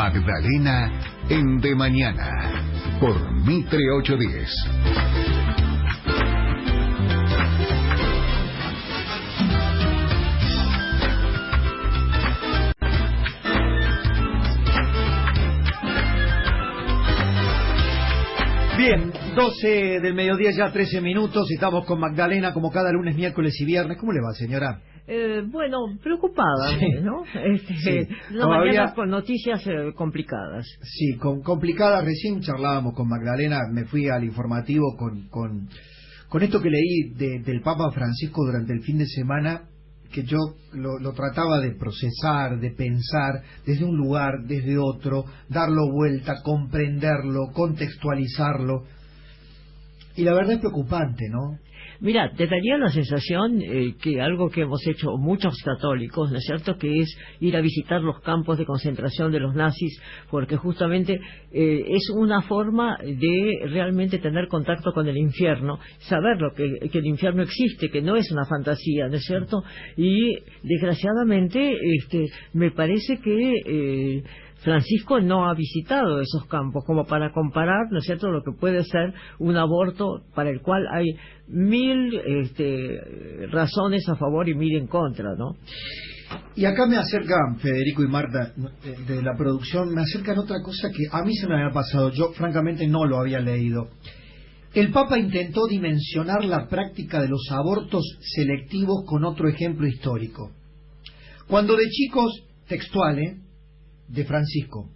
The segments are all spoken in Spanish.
Magdalena en De Mañana por Mitre 810. Bien, 12 del mediodía, ya 13 minutos, estamos con Magdalena como cada lunes, miércoles y viernes. ¿Cómo le va, señora? Bueno, preocupada, sí, ¿no? Sí. La mañana con noticias complicadas. Sí, complicadas. Recién charlábamos con Magdalena, me fui al informativo con esto que leí del Papa Francisco durante el fin de semana, que yo lo trataba de procesar, de pensar desde un lugar, desde otro, darlo vuelta, comprenderlo, contextualizarlo. Y la verdad es preocupante, ¿no? Mira, te daría la sensación que algo que hemos hecho muchos católicos, ¿no es cierto?, que es ir a visitar los campos de concentración de los nazis, porque justamente es una forma de realmente tener contacto con el infierno, saber que el infierno existe, que no es una fantasía, ¿no es cierto? Y desgraciadamente me parece que Francisco no ha visitado esos campos como para comparar, ¿no es cierto?, lo que puede ser un aborto para el cual hay 1000 razones a favor y 1000 en contra, ¿no? Y acá me acercan, Federico y Marta, de la producción, me acercan otra cosa que a mí se me había pasado, yo francamente no lo había leído. El Papa intentó dimensionar la práctica de los abortos selectivos con otro ejemplo histórico. Cuando de chicos, textual, de Francisco,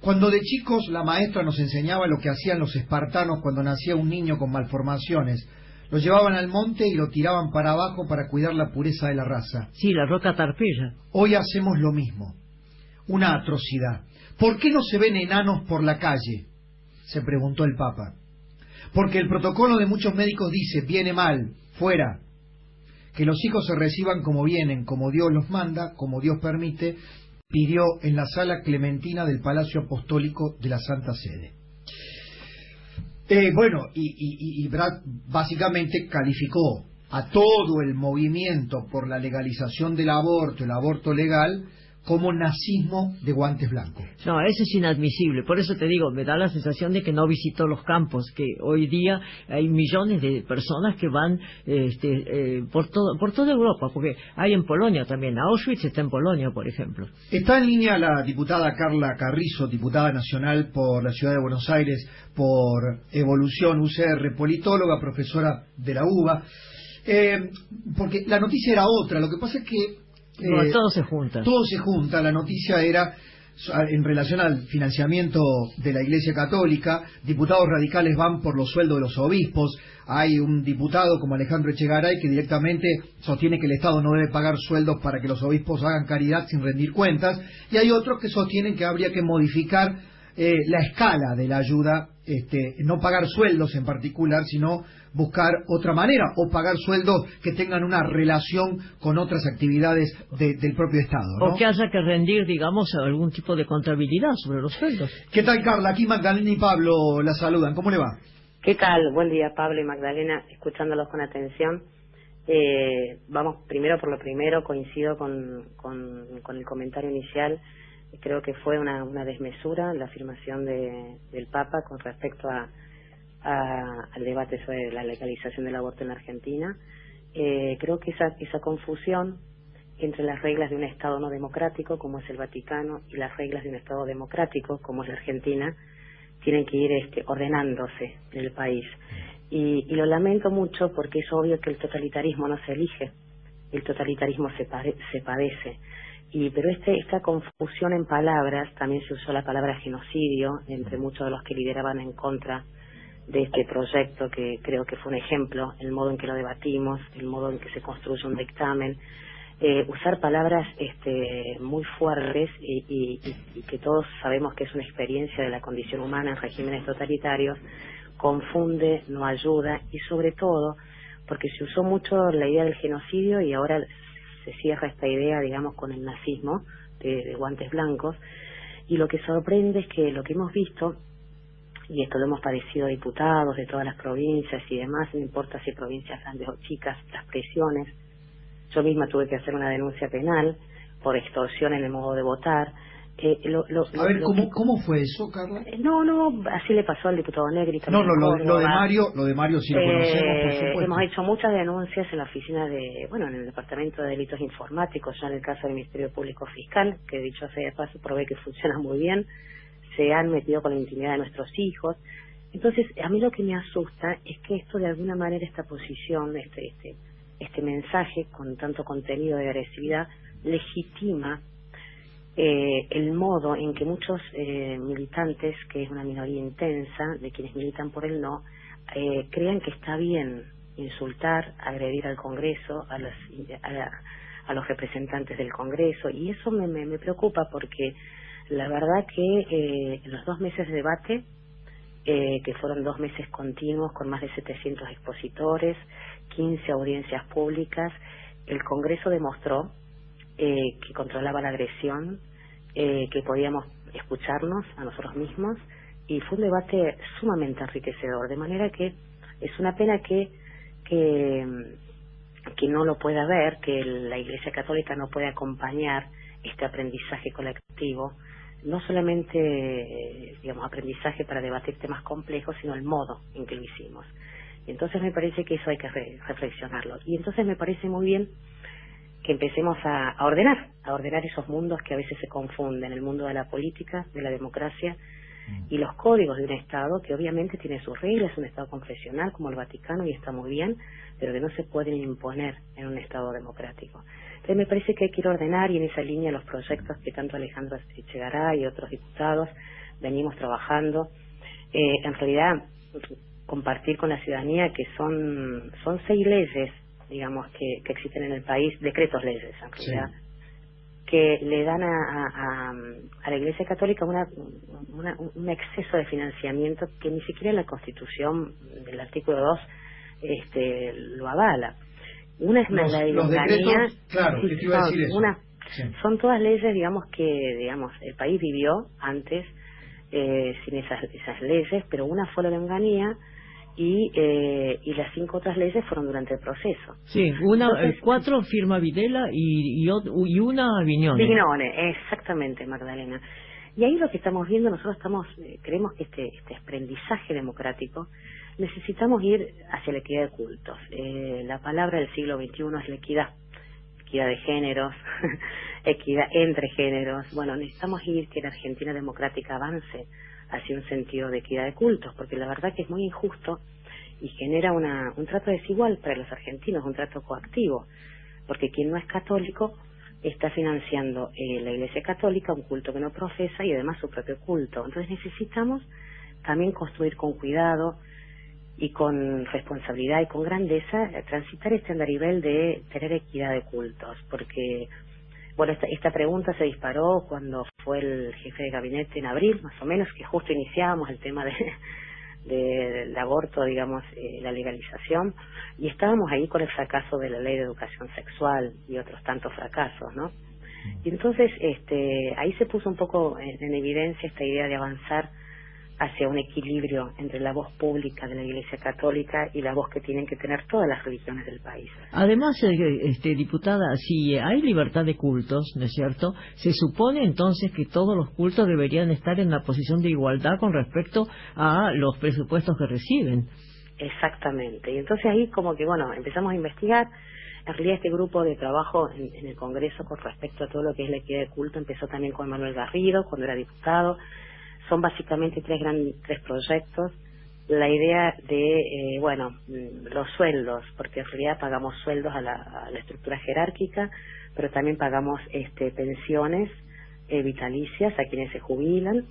cuando de chicos la maestra nos enseñaba lo que hacían los espartanos cuando nacía un niño con malformaciones, lo llevaban al monte y lo tiraban para abajo para cuidar la pureza de la raza. Sí, la roca Tarpeya. Hoy hacemos lo mismo, una atrocidad. ¿Por qué no se ven enanos por la calle?, se preguntó el Papa. Porque el protocolo de muchos médicos dice, viene mal, fuera. Que los hijos se reciban como vienen, como Dios los manda, como Dios permite, pidió en la sala clementina del Palacio Apostólico de la Santa Sede. Y Brad básicamente calificó a todo el movimiento por la legalización del aborto, el aborto legal, como nazismo de guantes blancos. No, eso es inadmisible. Por eso te digo, me da la sensación de que no visitó los campos, que hoy día hay millones de personas que van por toda Europa, porque hay en Polonia también. Auschwitz está en Polonia, por ejemplo. Está en línea la diputada Carla Carrizo, diputada nacional por la Ciudad de Buenos Aires, por Evolución UCR, politóloga, profesora de la UBA. Porque la noticia era otra. Lo que pasa es que todo se junta. Todo se junta. La noticia era en relación al financiamiento de la Iglesia Católica. Diputados radicales van por los sueldos de los obispos. Hay un diputado como Alejandro Echegaray que directamente sostiene que el Estado no debe pagar sueldos para que los obispos hagan caridad sin rendir cuentas. Y hay otros que sostienen que habría que modificar la escala de la ayuda, no pagar sueldos en particular, sino buscar otra manera, o pagar sueldos que tengan una relación con otras actividades del propio Estado, ¿no? O que haya que rendir, digamos, algún tipo de contabilidad sobre los sueldos. ¿Qué tal, Carla? Aquí Magdalena y Pablo la saludan. ¿Cómo le va? ¿Qué tal? Buen día, Pablo y Magdalena, escuchándolos con atención. Vamos primero por lo primero, coincido con el comentario inicial. Creo que fue una desmesura la afirmación del Papa con respecto al debate sobre la legalización del aborto en la Argentina. Creo que esa confusión entre las reglas de un Estado no democrático, como es el Vaticano, y las reglas de un Estado democrático, como es la Argentina, tienen que ir ordenándose en el país. Y lo lamento mucho porque es obvio que el totalitarismo no se elige, el totalitarismo se padece. Pero esta confusión en palabras, también se usó la palabra genocidio entre muchos de los que lideraban en contra de este proyecto, que creo que fue un ejemplo, el modo en que lo debatimos, el modo en que se construye un dictamen, usar palabras muy fuertes y que todos sabemos que es una experiencia de la condición humana en regímenes totalitarios, confunde, no ayuda, y sobre todo porque se usó mucho la idea del genocidio y ahora se cierra esta idea, digamos, con el nazismo de guantes blancos. Y lo que sorprende es que lo que hemos visto, y esto lo hemos padecido diputados de todas las provincias y demás, no importa si provincias grandes o chicas, las presiones. Yo misma tuve que hacer una denuncia penal por extorsión en el modo de votar, A ver, ¿cómo fue eso, Carla? No, así le pasó al diputado Negri. No, lo de Mario sí lo conocemos, por supuesto. Hemos hecho muchas denuncias en la oficina en el Departamento de Delitos Informáticos, ya en el caso del Ministerio Público Fiscal, que dicho sea de paso, probé que funciona muy bien, se han metido con la intimidad de nuestros hijos. Entonces, a mí lo que me asusta es que esto, de alguna manera, esta posición, este mensaje con tanto contenido de agresividad, legitima el modo en que muchos militantes, que es una minoría intensa de quienes militan por el no, crean que está bien insultar, agredir al Congreso, a los representantes del Congreso, y eso me preocupa, porque la verdad que en los 2 meses de debate, que fueron 2 meses continuos con más de 700 expositores, 15 audiencias públicas, el Congreso demostró que controlaba la agresión, que podíamos escucharnos a nosotros mismos, y fue un debate sumamente enriquecedor, de manera que es una pena que no lo pueda ver, que la Iglesia Católica no puede acompañar este aprendizaje colectivo, no solamente aprendizaje para debatir temas complejos, sino el modo en que lo hicimos. Y entonces me parece que eso hay que reflexionarlo, y entonces me parece muy bien que empecemos a ordenar esos mundos que a veces se confunden, el mundo de la política, de la democracia y los códigos de un Estado que obviamente tiene sus reglas, un Estado confesional como el Vaticano, y está muy bien, pero que no se pueden imponer en un Estado democrático. Entonces me parece que hay que ir a ordenar, y en esa línea los proyectos que tanto Alejandro Echegaray y otros diputados venimos trabajando, en realidad compartir con la ciudadanía que son 6 leyes, digamos, que existen en el país, decretos leyes, en realidad, que le dan a la Iglesia Católica un exceso de financiamiento que ni siquiera la Constitución del artículo 2 lo avala. Una es la de Longanía, claro, ¿qué te iba a decir eso? Son todas leyes, digamos, que el país vivió antes sin esas leyes, pero una fue la Longanía, y las 5 otras leyes fueron durante el proceso. Sí, 4 firma Videla y una Viñone. Viñone, exactamente, Magdalena. Y ahí lo que estamos viendo, nosotros creemos que este aprendizaje democrático, necesitamos ir hacia la equidad de cultos. La palabra del siglo XXI es la equidad de géneros, equidad entre géneros. Bueno, necesitamos ir que la Argentina democrática avance hacia un sentido de equidad de cultos, porque la verdad que es muy injusto y genera un trato desigual para los argentinos, un trato coactivo, porque quien no es católico está financiando la Iglesia Católica, un culto que no profesa, y además su propio culto. Entonces necesitamos también construir con cuidado y con responsabilidad y con grandeza, transitar este andarivel de tener equidad de cultos, porque esta pregunta se disparó cuando fue el jefe de gabinete en abril, más o menos, que justo iniciábamos el tema del aborto, digamos, la legalización, y estábamos ahí con el fracaso de la ley de educación sexual y otros tantos fracasos, ¿no? Y entonces ahí se puso un poco en evidencia esta idea de avanzar hacia un equilibrio entre la voz pública de la Iglesia Católica y la voz que tienen que tener todas las religiones del país. Además, diputada, si hay libertad de cultos, ¿no es cierto?, se supone entonces que todos los cultos deberían estar en la posición de igualdad con respecto a los presupuestos que reciben. Exactamente. Y entonces ahí como que, empezamos a investigar. En realidad este grupo de trabajo en el Congreso con respecto a todo lo que es la equidad de culto empezó también con Manuel Garrido, cuando era diputado. Son básicamente 3 proyectos. La idea de, los sueldos, porque en realidad pagamos sueldos a la estructura jerárquica, pero también pagamos pensiones vitalicias a quienes se jubilan.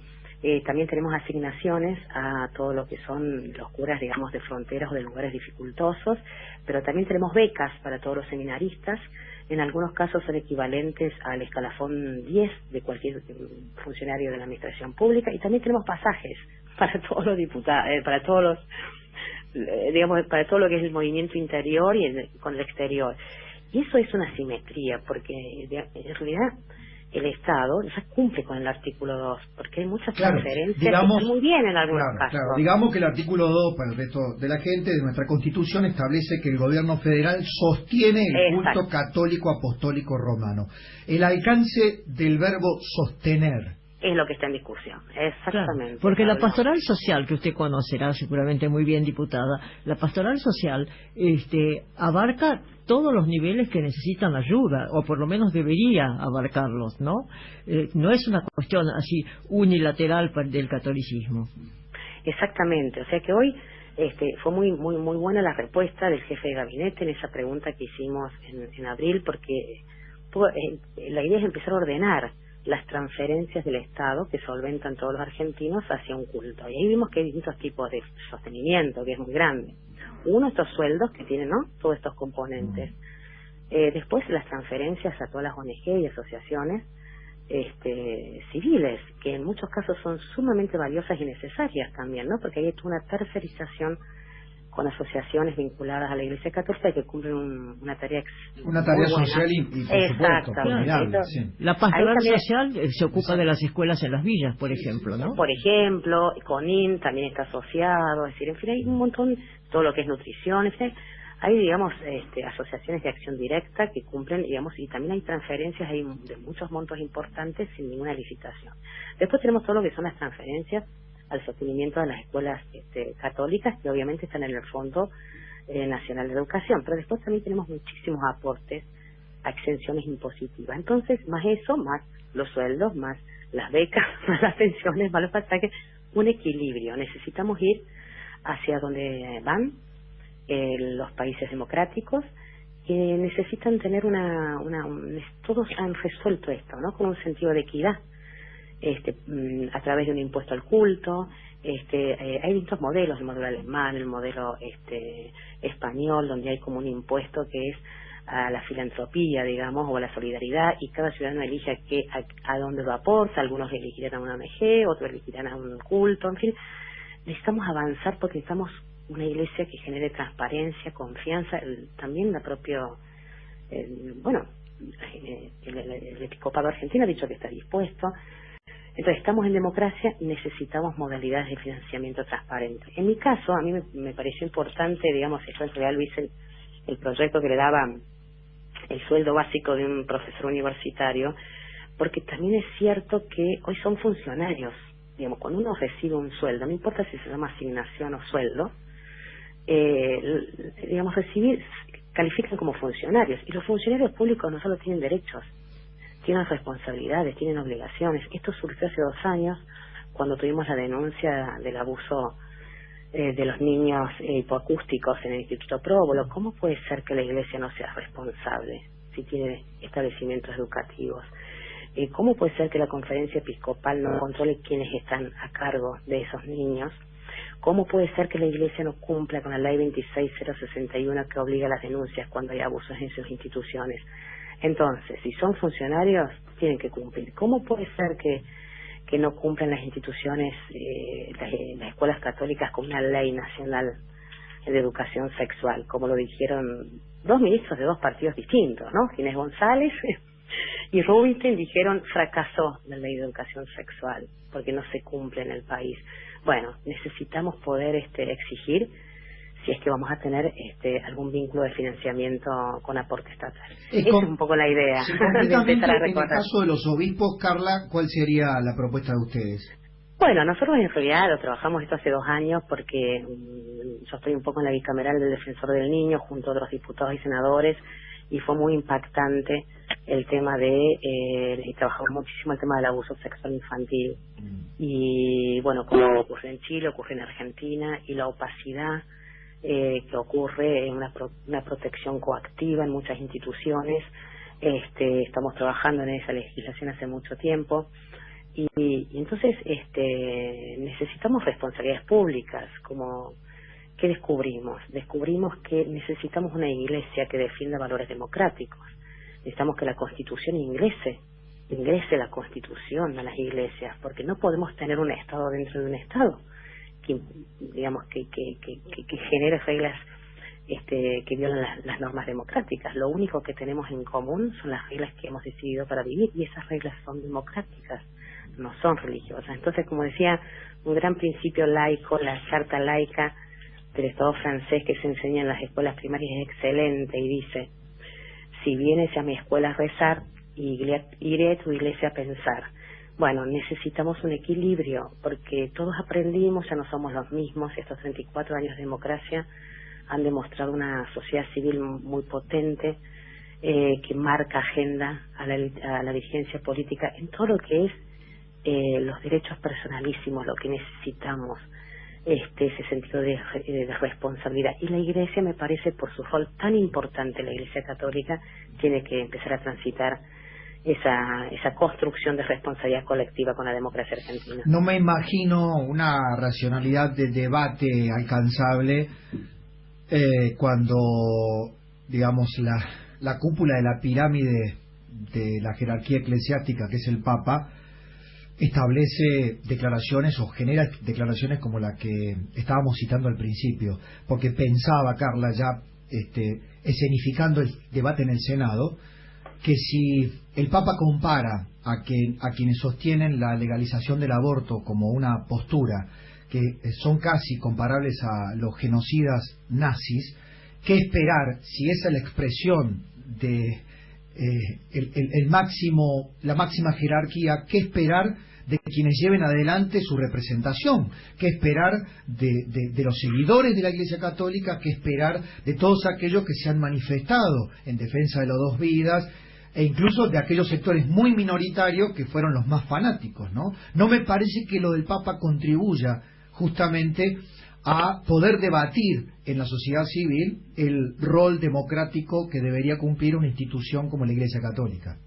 También tenemos asignaciones a todo lo que son los curas, digamos, de fronteras o de lugares dificultosos, pero también tenemos becas para todos los seminaristas. En algunos casos son equivalentes al escalafón 10 de cualquier funcionario de la administración pública, y también tenemos pasajes para todos los diputados, para todos los, para todo lo que es el movimiento interior y con el exterior. Y eso es una simetría, porque en realidad el Estado ya cumple con el artículo 2, porque hay muchas transferencias que digamos, están muy bien en algunos casos. Claro, digamos que el artículo 2, para el resto de la gente, de nuestra Constitución, establece que el gobierno federal sostiene el culto católico apostólico romano. El alcance del verbo sostener es lo que está en discusión, exactamente. Claro, porque la pastoral social, que usted conocerá seguramente muy bien, diputada, la pastoral social abarca todos los niveles que necesitan ayuda, o por lo menos debería abarcarlos, ¿no? No es una cuestión así unilateral del catolicismo. Exactamente, o sea que hoy fue muy buena la respuesta del jefe de gabinete en esa pregunta que hicimos en abril, porque la idea es empezar a ordenar las transferencias del Estado que solventan todos los argentinos hacia un culto. Y ahí vimos que hay distintos tipos de sostenimiento, que es muy grande. Uno, estos sueldos que tienen, ¿no?, todos estos componentes. Después, las transferencias a todas las ONG y asociaciones civiles, que en muchos casos son sumamente valiosas y necesarias también, ¿no?, porque hay una tercerización con asociaciones vinculadas a la Iglesia Católica que cumplen una tarea social y por supuesto, formidable. Sí. La pastoral social se ocupa de las escuelas en las villas, por ejemplo, ¿no? Por ejemplo, CONIN también está asociado, es decir, en fin, hay un montón, todo lo que es nutrición, hay, digamos, asociaciones de acción directa que cumplen, digamos, y también hay transferencias de muchos montos importantes sin ninguna licitación. Después tenemos todo lo que son las transferencias al sostenimiento de las escuelas católicas, que obviamente están en el Fondo Nacional de Educación, pero después también tenemos muchísimos aportes a exenciones impositivas. Entonces, más eso, más los sueldos, más las becas, más las pensiones, más los pasajes, un equilibrio. Necesitamos ir hacia donde van los países democráticos, que necesitan tener todos han resuelto esto, ¿no?, con un sentido de equidad. A través de un impuesto al culto, hay distintos modelos, el modelo alemán, el modelo español, donde hay como un impuesto que es a la filantropía, digamos, o a la solidaridad, y cada ciudadano elige a dónde lo aporta. Algunos elegirán a una ONG, otros elegirán a un culto, en fin. Necesitamos avanzar porque necesitamos una iglesia que genere transparencia, confianza, también el episcopado argentino ha dicho que está dispuesto. Entonces, estamos en democracia y necesitamos modalidades de financiamiento transparentes. En mi caso, a mí me pareció importante, digamos, yo en realidad lo hice el proyecto que le daba el sueldo básico de un profesor universitario, porque también es cierto que hoy son funcionarios. Digamos, cuando uno recibe un sueldo, no importa si se llama asignación o sueldo, digamos, califican como funcionarios. Y los funcionarios públicos no solo tienen derechos, tienen responsabilidades, tienen obligaciones. Esto surgió hace 2 años, cuando tuvimos la denuncia del abuso de los niños hipoacústicos en el Instituto Próbolo. ¿Cómo puede ser que la Iglesia no sea responsable si tiene establecimientos educativos? ¿Cómo puede ser que la Conferencia Episcopal no controle quiénes están a cargo de esos niños? ¿Cómo puede ser que la Iglesia no cumpla con la Ley 26061 que obliga a las denuncias cuando hay abusos en sus instituciones? Entonces, si son funcionarios, tienen que cumplir. ¿Cómo puede ser que no cumplan las instituciones, las escuelas católicas, con una ley nacional de educación sexual? Como lo dijeron 2 ministros de 2 partidos distintos, ¿no? Ginés González y Rubinstein dijeron fracasó la ley de educación sexual porque no se cumple en el país. Bueno, necesitamos poder exigir, si es que vamos a tener algún vínculo de financiamiento con aporte estatal. Esa es un poco la idea. Sí, concretamente, en el caso de los obispos, Carla, ¿cuál sería la propuesta de ustedes? Bueno, nosotros en realidad lo trabajamos esto hace 2 años porque yo estoy un poco en la bicameral del Defensor del Niño junto a otros diputados y senadores, y fue muy impactante el tema y trabajamos muchísimo el tema del abuso sexual infantil. Y bueno, como ocurre en Chile, ocurre en Argentina, y la opacidad que ocurre en una protección coactiva en muchas instituciones. Estamos trabajando en esa legislación hace mucho tiempo, y entonces necesitamos responsabilidades públicas. Como ¿qué descubrimos? Descubrimos que necesitamos una iglesia que defienda valores democráticos. Necesitamos que la Constitución ingrese la Constitución a las iglesias, porque no podemos tener un Estado dentro de un Estado que, digamos, que genere reglas que violan las normas democráticas. Lo único que tenemos en común son las reglas que hemos decidido para vivir, y esas reglas son democráticas, no son religiosas. Entonces, como decía, un gran principio laico, la Charta Laica del Estado francés que se enseña en las escuelas primarias es excelente, y dice: si vienes a mi escuela a rezar, iré a tu iglesia a pensar. Bueno, necesitamos un equilibrio, porque todos aprendimos, ya no somos los mismos. Estos 34 años de democracia han demostrado una sociedad civil muy potente, que marca agenda a la vigencia política en todo lo que es los derechos personalísimos, lo que necesitamos, ese sentido de responsabilidad. Y la Iglesia, me parece, por su rol tan importante, la Iglesia Católica tiene que empezar a transitar esa construcción de responsabilidad colectiva con la democracia argentina. No me imagino una racionalidad de debate alcanzable cuando, digamos, la cúpula de la pirámide de la jerarquía eclesiástica, que es el Papa, establece declaraciones o genera declaraciones como la que estábamos citando al principio, porque pensaba, Carla, ya escenificando el debate en el Senado, que si el Papa compara a quienes sostienen la legalización del aborto como una postura que son casi comparables a los genocidas nazis, ¿qué esperar si esa es la expresión de la máxima jerarquía? ¿Qué esperar de quienes lleven adelante su representación? ¿Qué esperar de los seguidores de la Iglesia Católica? ¿Qué esperar de todos aquellos que se han manifestado en defensa de las dos vidas? E incluso de aquellos sectores muy minoritarios que fueron los más fanáticos, ¿no? No me parece que lo del Papa contribuya justamente a poder debatir en la sociedad civil el rol democrático que debería cumplir una institución como la Iglesia Católica.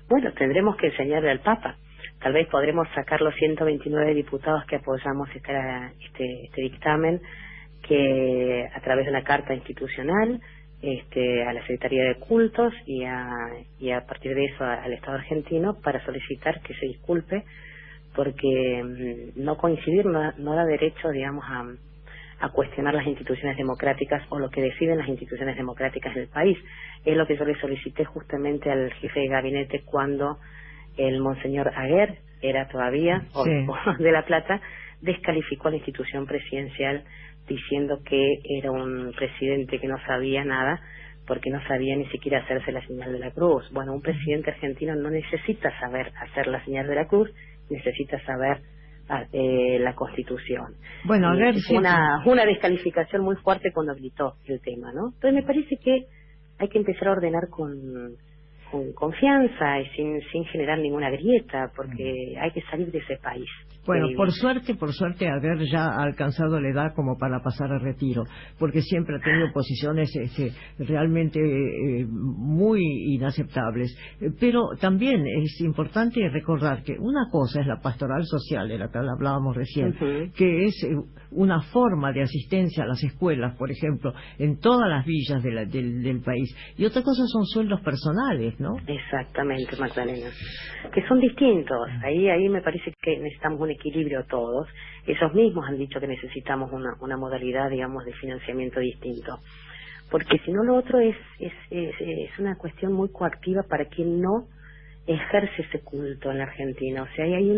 Bueno, tendremos que enseñarle al Papa. Tal vez podremos sacar los 129 diputados que apoyamos este dictamen, que a través de una carta institucional a la Secretaría de Cultos y a partir de eso al Estado argentino, para solicitar que se disculpe, porque no coincidir no da derecho, digamos, a cuestionar las instituciones democráticas o lo que deciden las instituciones democráticas del país. Es lo que yo le solicité justamente al jefe de gabinete cuando el monseñor Aguer era todavía de La Plata, descalificó a la institución presidencial diciendo que era un presidente que no sabía nada, porque no sabía ni siquiera hacerse la señal de la cruz. Bueno, un presidente argentino no necesita saber hacer la señal de la cruz, necesita saber la Constitución. Bueno, a ver, una descalificación muy fuerte cuando gritó el tema, ¿no? Entonces me parece que hay que empezar a ordenar con confianza y sin generar ninguna grieta, porque hay que salir de ese país. Bueno, por suerte, haber ya alcanzado la edad como para pasar a retiro, porque siempre ha tenido posiciones realmente muy inaceptables. Pero también es importante recordar que una cosa es la pastoral social, de la que hablábamos recién, que es una forma de asistencia a las escuelas, por ejemplo, en todas las villas del país, y otra cosa son sueldos personales, ¿no? Exactamente, Magdalena, que son distintos. Ahí me parece que necesitamos un equilibrio todos. Esos mismos han dicho que necesitamos una modalidad, digamos, de financiamiento distinto, porque si no lo otro es una cuestión muy coactiva para quien no ejerce ese culto en la Argentina. O sea, hay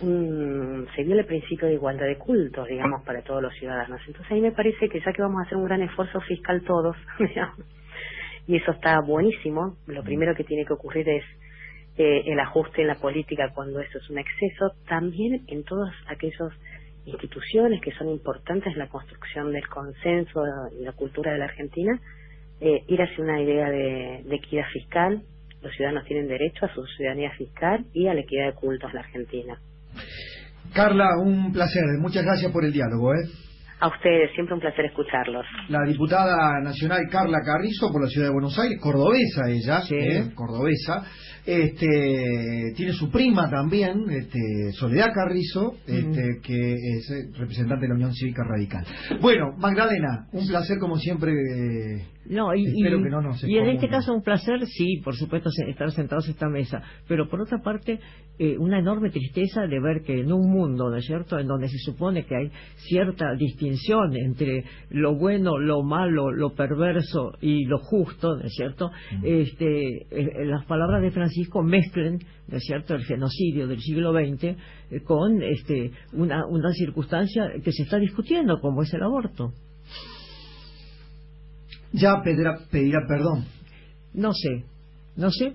se viola el principio de igualdad de cultos, digamos, para todos los ciudadanos. Entonces ahí me parece que ya que vamos a hacer un gran esfuerzo fiscal todos, digamos, y eso está buenísimo, lo primero que tiene que ocurrir es el ajuste en la política cuando eso es un exceso, también en todas aquellas instituciones que son importantes en la construcción del consenso y la cultura de la Argentina, ir hacia una idea de equidad fiscal. Los ciudadanos tienen derecho a su ciudadanía fiscal y a la equidad de cultos en la Argentina. Carla, un placer, muchas gracias por el diálogo. A ustedes, siempre un placer escucharlos. La diputada nacional Carla Carrizo por la ciudad de Buenos Aires, cordobesa ella, cordobesa, tiene su prima también, Soledad Carrizo, que es representante de la Unión Cívica Radical. Bueno, Magdalena, un placer como siempre. Espero que no nos y en este caso un placer, sí, por supuesto, estar sentados en esta mesa, pero por otra parte una enorme tristeza de ver que en un mundo, ¿no es cierto?, en donde se supone que hay cierta distinción distinción entre lo bueno, lo malo, lo perverso y lo justo, ¿no es cierto? Las palabras de Francisco mezclen, ¿no es cierto?, el genocidio del siglo XX con una circunstancia que se está discutiendo, como es el aborto. Ya pedirá perdón. No sé,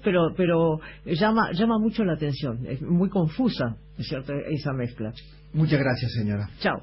pero llama mucho la atención. Es muy confusa, ¿no es cierto?, esa mezcla. Muchas gracias, señora. Chao.